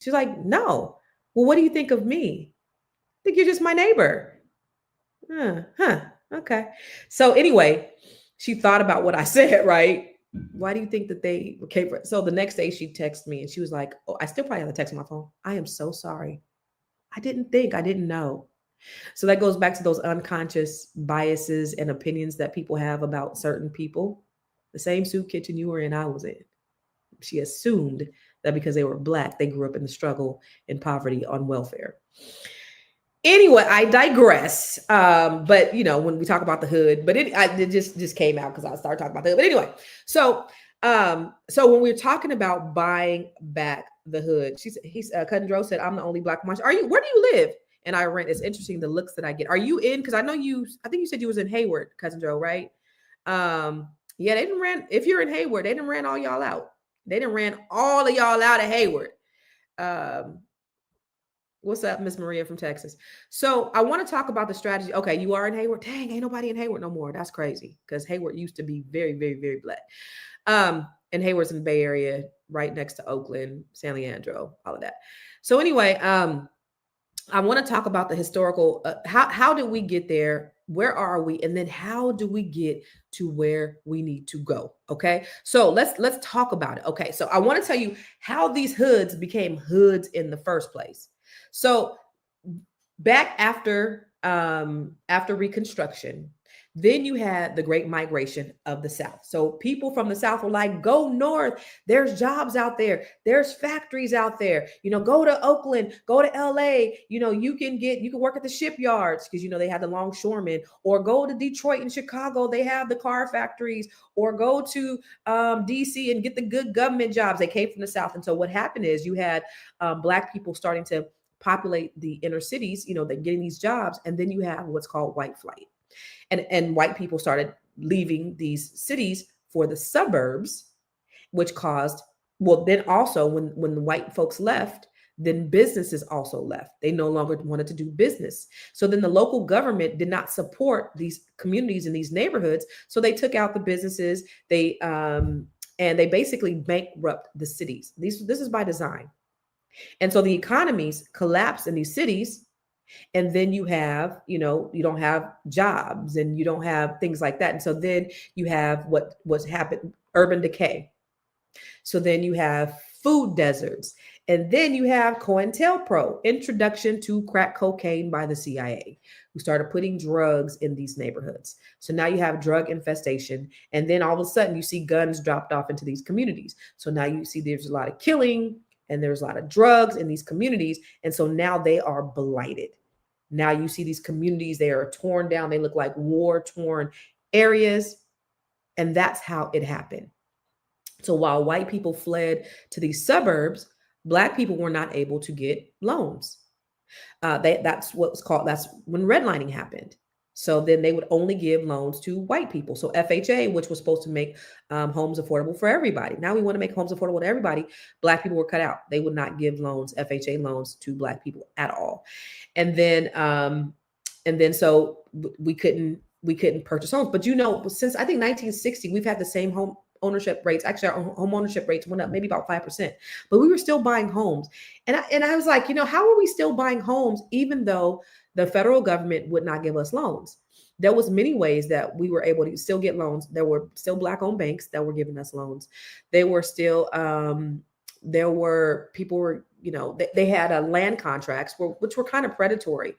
She's like, no. Well, what do you think of me? I think you're just my neighbor. Huh. Okay. So anyway, she thought about what I said, right? Why do you think that they came for? So the next day she texted me and she was like, oh, I still probably have a text on my phone. I am so sorry. I didn't know. So that goes back to those unconscious biases and opinions that people have about certain people. The same soup kitchen you were in, I was in. She assumed that because they were black, they grew up in the struggle in poverty on welfare. Anyway, I digress. But you know, when we talk about the hood, but it just came out because I started talking about the hood. But anyway, so so when we're talking about buying back the hood, he's Cousin Dro said, "I'm the only black one. Are you? Where do you live?" And I rent. It's interesting the looks that I get. Are you in? Because I know you. I think you said you was in Hayward, Cousin Dro, right? Um, yeah, they didn't ran. If you're in Hayward, they didn't ran all y'all out. They didn't ran all of y'all out of Hayward. Um, What's up, Miss Maria from Texas? So I want to talk about the strategy. Okay, you are in Hayward. Dang, ain't nobody in Hayward no more. That's crazy because Hayward used to be very, very, very black. And Hayward's in the Bay Area, right next to Oakland, San Leandro, all of that. So anyway, I want to talk about the historical. How did we get there? Where are we? And then how do we get to where we need to go? Okay, so let's talk about it. Okay, so I want to tell you how these hoods became hoods in the first place. So back after Reconstruction, then you had the Great Migration of the South. So people from the South were like, "Go north. There's jobs out there. There's factories out there. You know, go to Oakland, go to LA. You know, you can work at the shipyards because you know they had the longshoremen, or go to Detroit and Chicago. They have the car factories, or go to DC and get the good government jobs. They came from the South, and so what happened is you had black people starting to populate the inner cities, you know, they're getting these jobs, and then you have what's called white flight. And white people started leaving these cities for the suburbs, which caused, well, then also when the white folks left, then businesses also left. They no longer wanted to do business. So then the local government did not support these communities in these neighborhoods. So they took out the businesses, and they basically bankrupt the cities. This is by design. And so the economies collapse in these cities. And then you have, you know, you don't have jobs and you don't have things like that. And so then you have what's happened, urban decay. So then you have food deserts. And then you have COINTELPRO, Introduction to Crack Cocaine by the CIA, who started putting drugs in these neighborhoods. So now you have drug infestation. And then all of a sudden you see guns dropped off into these communities. So now you see there's a lot of killing and there's a lot of drugs in these communities. And so now they are blighted. Now you see these communities, they are torn down. They look like war torn areas. And that's how it happened. So while white people fled to these suburbs, black people were not able to get loans. That's what's called, that's when redlining happened. So then they would only give loans to white people. So FHA, which was supposed to make homes affordable for everybody. Now we want to make homes affordable to everybody. Black people were cut out. They would not give loans, FHA loans, to black people at all. And then so we couldn't purchase homes. But you know, since I think 1960, we've had the same home ownership rates. Actually, our home ownership rates went up maybe about 5%, but we were still buying homes. And I was like, you know, how are we still buying homes even though the federal government would not give us loans? There was many ways that we were able to still get loans. There were still black owned banks that were giving us loans. They were still there were people were, you know, they had land contracts which were kind of predatory.